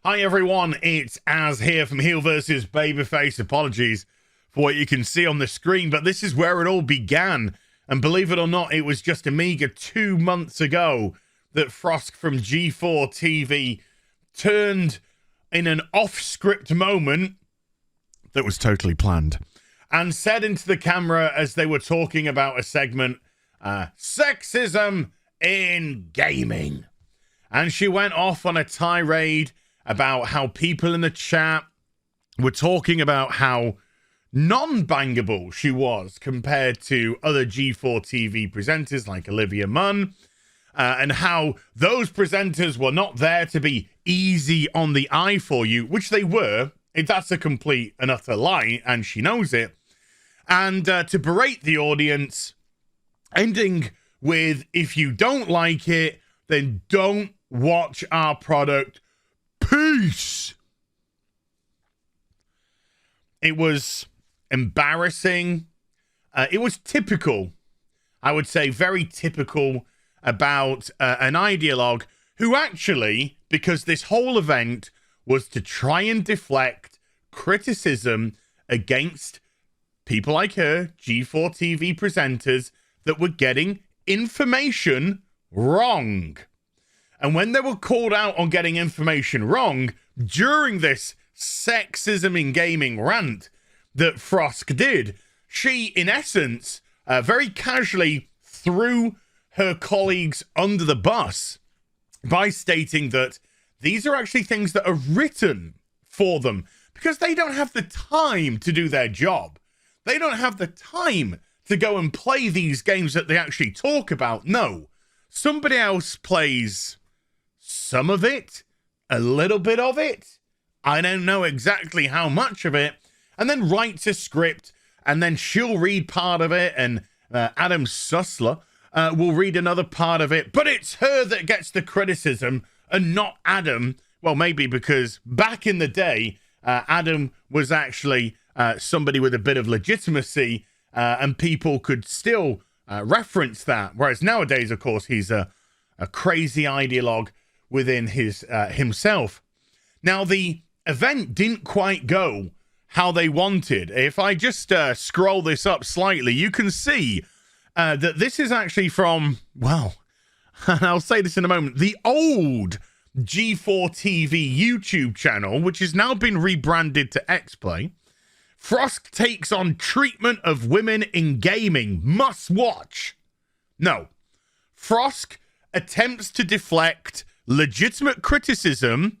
Hi everyone, it's Az here from HeelvsBabyface. Apologies for what you can see on the screen, but this is where it all began. And believe it or not, it was just a meager 2 months ago that Frosk from G4TV turned in an off-script moment that was totally planned and said into the camera as they were talking about a segment, sexism in gaming. And she went off on a tirade about how people in the chat were talking about how non-bangable she was compared to other G4TV presenters like Olivia Munn, and how those presenters were not there to be easy on the eye for you, which they were. That's a complete and utter lie, and she knows it. And to berate the audience, ending with, if you don't like it, then don't watch our product. Peace. It was embarrassing. It was typical, I would say, very typical about an ideologue who actually, because this whole event was to try and deflect criticism against people like her, G4TV presenters, that were getting information wrong. And when they were called out on getting information wrong during this sexism in gaming rant that Frosk did, she, in essence, very casually threw her colleagues under the bus by stating that these are actually things that are written for them because they don't have the time to do their job. They don't have the time to go and play these games that they actually talk about. No, somebody else plays some of it, a little bit of it. I don't know exactly how much of it, and then writes a script, and then she'll read part of it, and Adam Sussler will read another part of it, but it's her that gets the criticism and not Adam. Well, maybe because back in the day, Adam was actually somebody with a bit of legitimacy, and people could still reference that, whereas nowadays, of course, he's a crazy ideologue within his himself. Now, the event didn't quite go how they wanted. If I just scroll this up slightly, you can see that this is actually from, well, and I'll say this in a moment, the old G4TV YouTube channel, which has now been rebranded to XPlay. Frosk takes on treatment of women in gaming. Must watch. No. Frosk attempts to deflect legitimate criticism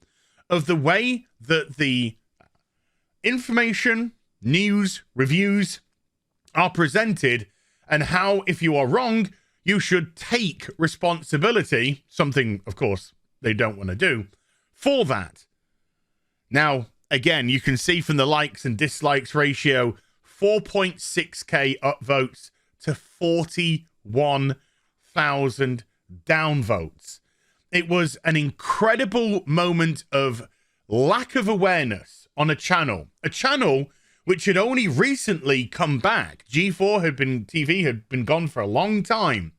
of the way that the information, news, reviews are presented, and how, if you are wrong, you should take responsibility, something, of course, they don't want to do, for that. Now, again, you can see from the likes and dislikes ratio, 4.6k upvotes to 41,000 downvotes. It was an incredible moment of lack of awareness on a channel which had only recently come back. G4TV had been gone for a long time,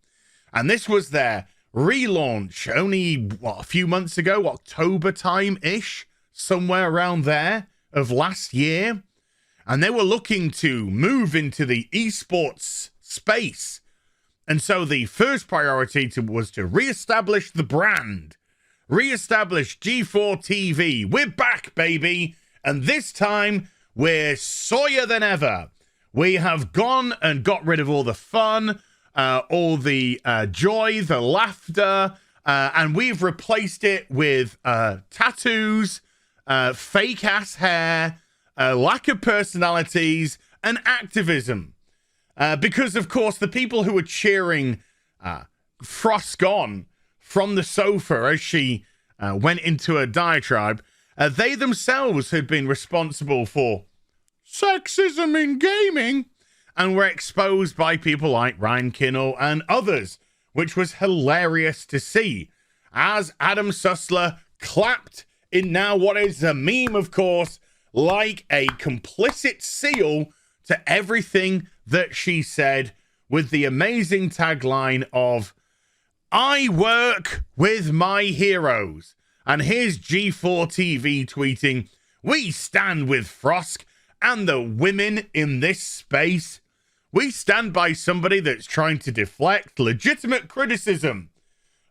and this was their relaunch only a few months ago, October time-ish, somewhere around there of last year, and they were looking to move into the esports space. And so the first priority was to reestablish the brand, reestablish G4TV. We're back, baby. And this time, we're soyer than ever. We have gone and got rid of all the fun, all the joy, the laughter, and we've replaced it with tattoos, fake-ass hair, lack of personalities, and activism. Because, of course, the people who were cheering Frosk on from the sofa as she went into a diatribe, they themselves had been responsible for sexism in gaming and were exposed by people like Ryan Kinnell and others, which was hilarious to see, as Adam Sussler clapped in now what is a meme, of course, like a complicit seal to everything that she said, with the amazing tagline of, "I work with my heroes." And here's G4TV tweeting, "We stand with Frosk and the women in this space. We stand by somebody that's trying to deflect legitimate criticism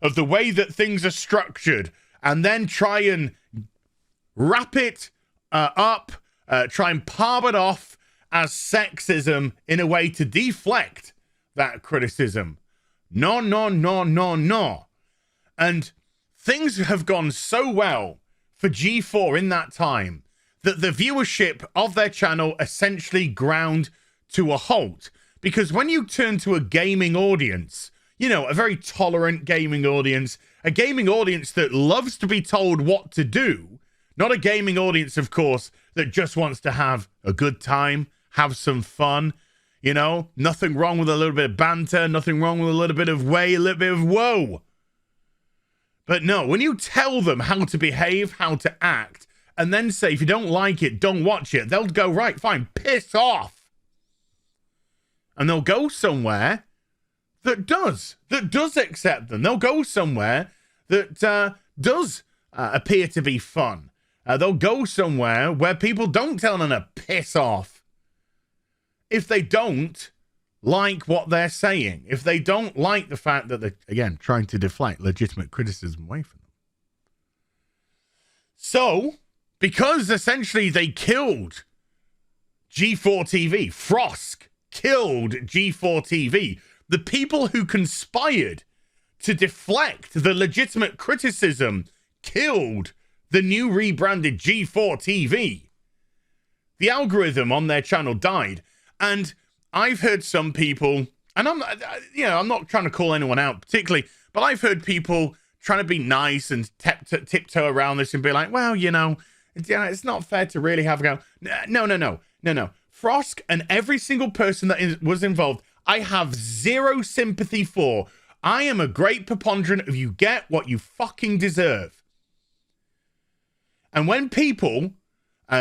of the way that things are structured and then try and wrap it up, try and palm it off as sexism in a way to deflect that criticism. No, no, no, no, no." And things have gone so well for G4 in that time that the viewership of their channel essentially ground to a halt. Because when you turn to a gaming audience, you know, a very tolerant gaming audience, a gaming audience that loves to be told what to do, not a gaming audience, of course, that just wants to have a good time, have some fun, you know, nothing wrong with a little bit of banter, nothing wrong with a little bit of way, a little bit of whoa. But no, when you tell them how to behave, how to act, and then say, if you don't like it, don't watch it, they'll go, right, fine, piss off. And they'll go somewhere that does accept them. They'll go somewhere that does appear to be fun. They'll go somewhere where people don't tell them to piss off. If they don't like what they're saying, if they don't like the fact that they're, again, trying to deflect legitimate criticism away from them. So, because essentially they killed G4TV, Frosk killed G4TV, the people who conspired to deflect the legitimate criticism killed the new rebranded G4TV. The algorithm on their channel died. And I've heard some people, and I'm not trying to call anyone out particularly, but I've heard people trying to be nice and tiptoe around this and be like, well, you know, it's not fair to really have a go. No. Frosk and every single person that was involved, I have zero sympathy for. I am a great proponent of you get what you fucking deserve. And when people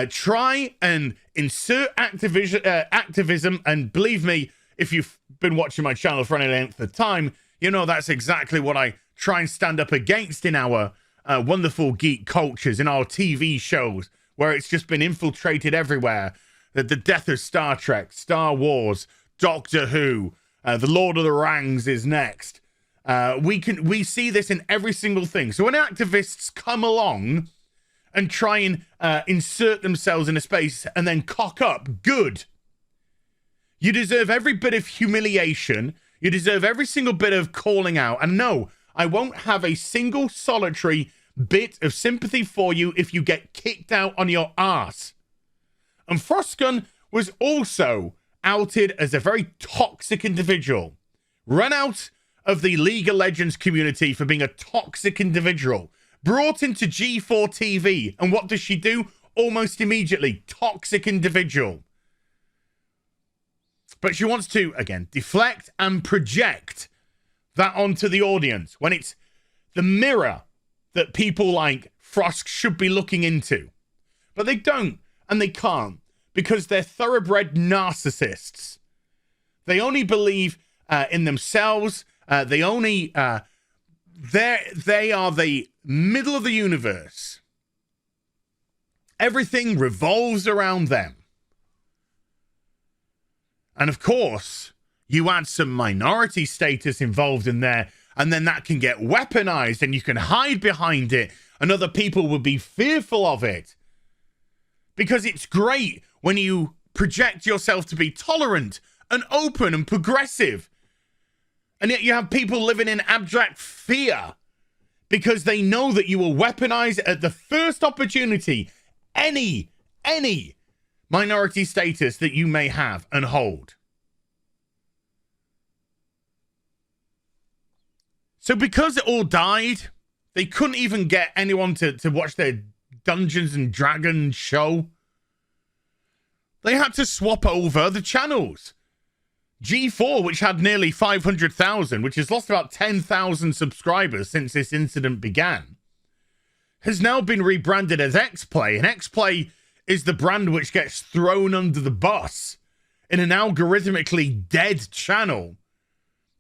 try and insert activism, and believe me, if you've been watching my channel for any length of time, you know that's exactly what I try and stand up against in our wonderful geek cultures, in our TV shows, where it's just been infiltrated everywhere. The death of Star Trek, Star Wars, Doctor Who, The Lord of the Rings is next. We see this in every single thing. So when activists come along and try and insert themselves in a space and then cock up, good. You deserve every bit of humiliation. You deserve every single bit of calling out. And no, I won't have a single solitary bit of sympathy for you if you get kicked out on your ass. And Frosken was also outed as a very toxic individual. Run out of the League of Legends community for being a toxic individual. Brought into G4TV. And what does she do? Almost immediately, toxic individual. But she wants to, again, deflect and project that onto the audience when it's the mirror that people like Frosk should be looking into. But they don't, and they can't, because they're thoroughbred narcissists. They only believe in themselves. They are the middle of the universe. Everything revolves around them. And of course, you add some minority status involved in there, and then that can get weaponized, and you can hide behind it, and other people will be fearful of it. Because it's great when you project yourself to be tolerant and open and progressive. And yet you have people living in abject fear because they know that you will weaponize at the first opportunity any minority status that you may have and hold. So because it all died, they couldn't even get anyone to watch their Dungeons and Dragons show. They had to swap over the channels. G4, which had nearly 500,000, which has lost about 10,000 subscribers since this incident began, has now been rebranded as XPlay. And XPlay is the brand which gets thrown under the bus in an algorithmically dead channel.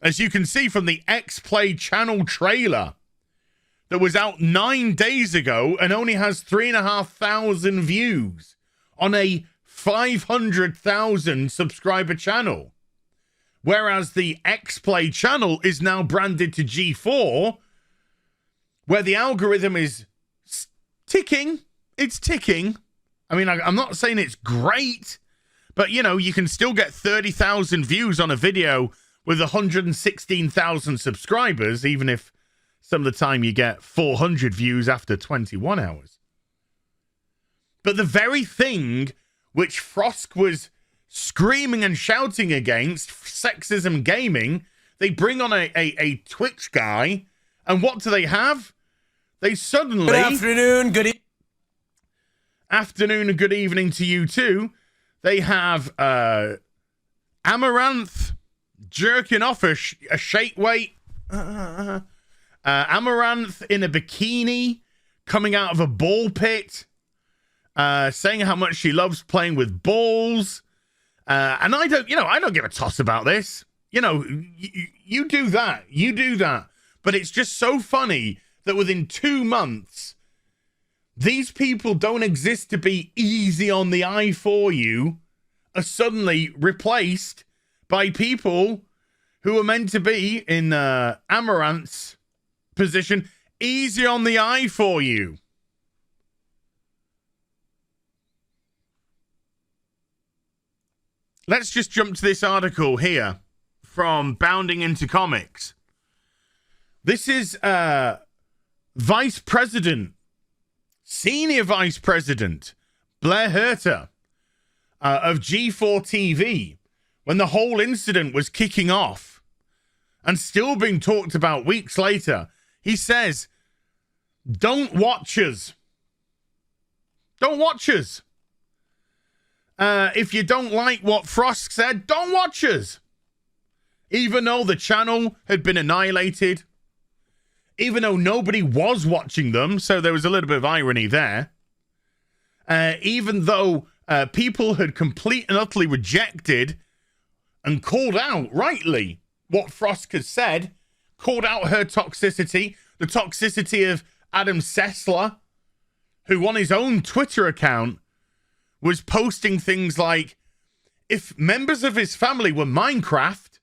As you can see from the XPlay channel trailer, that was out 9 days ago and only has 3,500 views on a 500,000 subscriber channel. Whereas the X-Play channel is now branded to G4, where the algorithm is ticking. It's ticking. I mean, I'm not saying it's great, but, you know, you can still get 30,000 views on a video with 116,000 subscribers, even if some of the time you get 400 views after 21 hours. But the very thing which Frosk was screaming and shouting against, sexism gaming, they bring on a Twitch guy, and what do they have? They suddenly... Good afternoon, afternoon and good evening to you too. They have Amaranth jerking off a shake weight. Amaranth in a bikini coming out of a ball pit, saying how much she loves playing with balls. And I don't give a toss about this. You know, you do that. You do that. But it's just so funny that within 2 months, these people don't exist to be easy on the eye for you, are suddenly replaced by people who are meant to be in Amaranth's position, easy on the eye for you. Let's just jump to this article here from Bounding Into Comics. This is Vice President, Senior Vice President Blair Herter of G4TV, when the whole incident was kicking off and still being talked about weeks later. He says, don't watch us. Don't watch us. If you don't like what Frosk said, don't watch us. Even though the channel had been annihilated, even though nobody was watching them, so there was a little bit of irony there. Even though people had completely and utterly rejected and called out, rightly, what Frosk had said, called out her toxicity, the toxicity of Adam Sessler, who on his own Twitter account was posting things like, if members of his family were Minecraft,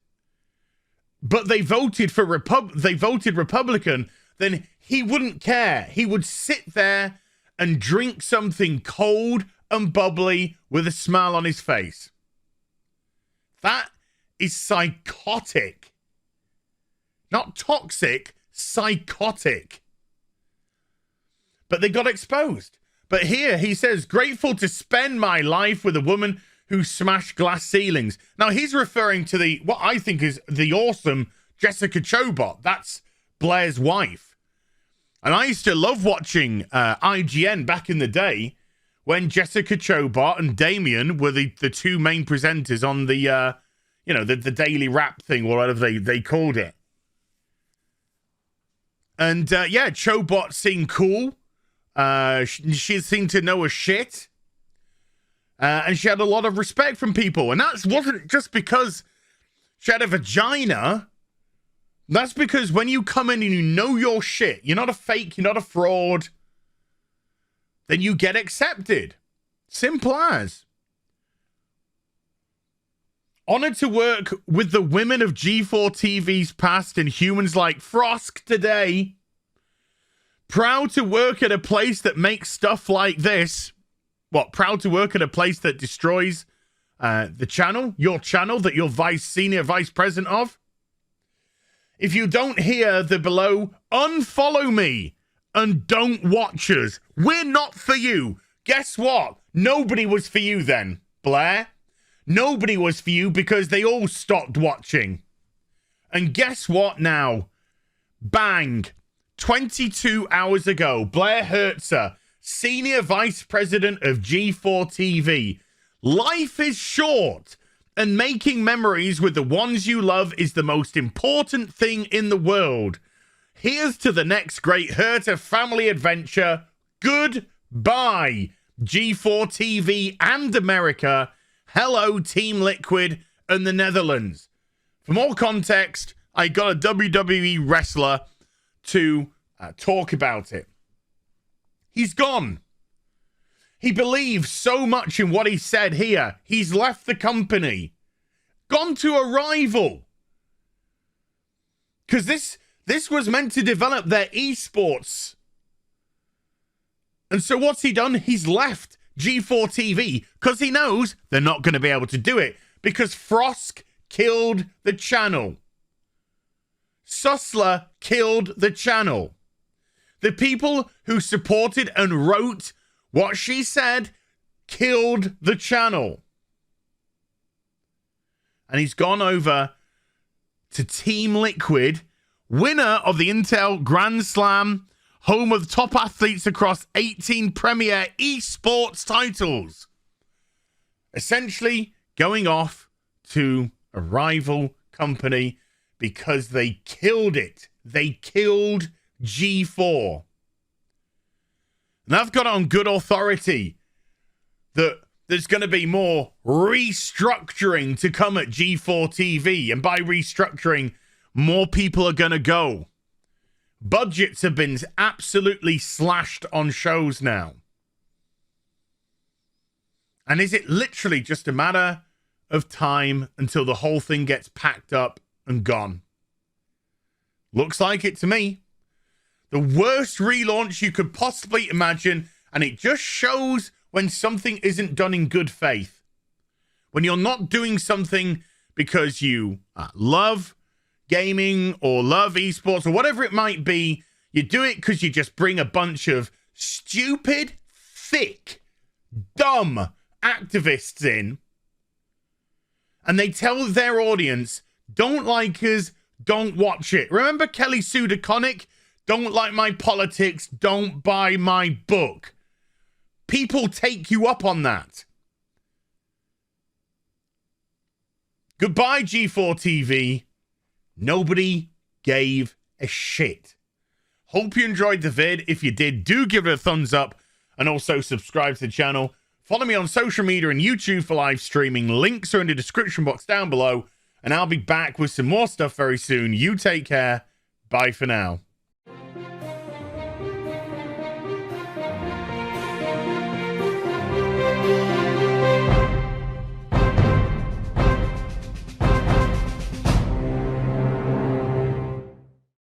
but they voted for Republican, then he wouldn't care. He would sit there and drink something cold and bubbly with a smile on his face. That is psychotic. Not toxic, psychotic. But they got exposed. But here he says, grateful to spend my life with a woman who smashed glass ceilings. Now he's referring to what I think is the awesome Jessica Chobot. That's Blair's wife. And I used to love watching IGN back in the day when Jessica Chobot and Damien were the two main presenters on the the daily rap thing, or whatever they called it. And Chobot seemed cool. She seemed to know her shit. And she had a lot of respect from people. And that wasn't just because she had a vagina. That's because when you come in and you know your shit, you're not a fake, you're not a fraud, then you get accepted. Simple as. Honored to work with the women of G4TV's past and humans like Frosk today. Proud to work at a place that makes stuff like this. What? Proud to work at a place that destroys the channel? Your channel that you're senior vice president of? If you don't hear the below, unfollow me and don't watch us. We're not for you. Guess what? Nobody was for you then, Blair. Nobody was for you because they all stopped watching. And guess what now? Bang. 22 hours ago, Blair Herter, Senior Vice President of G4TV. Life is short, and making memories with the ones you love is the most important thing in the world. Here's to the next great Herter family adventure. Goodbye, G4TV and America. Hello, Team Liquid and the Netherlands. For more context, I got a WWE wrestler to talk about it. He's gone. He believes so much in what he said here. He's left the company. Gone to a rival. Because this was meant to develop their esports. And so what's he done? He's left G4TV because he knows they're not going to be able to do it because Frosk killed the channel. Sussler killed the channel. The people who supported and wrote what she said killed the channel. And he's gone over to Team Liquid, winner of the Intel Grand Slam, home of top athletes across 18 premier esports titles. Essentially going off to a rival company because they killed it. They killed G4. And I've got on good authority that there's going to be more restructuring to come at G4TV. And by restructuring, more people are going to go. Budgets have been absolutely slashed on shows now. And is it literally just a matter of time until the whole thing gets packed up and gone? Looks like it to me. The worst relaunch you could possibly imagine, and it just shows when something isn't done in good faith. When you're not doing something because you love gaming or love esports or whatever it might be, you do it because you just bring a bunch of stupid, thick, dumb activists in, and they tell their audience, don't like us, don't watch it. Remember Kelly Sue DeConnick? Don't like my politics, don't buy my book. People take you up on that. Goodbye, G4TV. Nobody gave a shit. Hope you enjoyed the vid. If you did, do give it a thumbs up and also subscribe to the channel. Follow me on social media and YouTube for live streaming. Links are in the description box down below. And I'll be back with some more stuff very soon. You take care. Bye for now.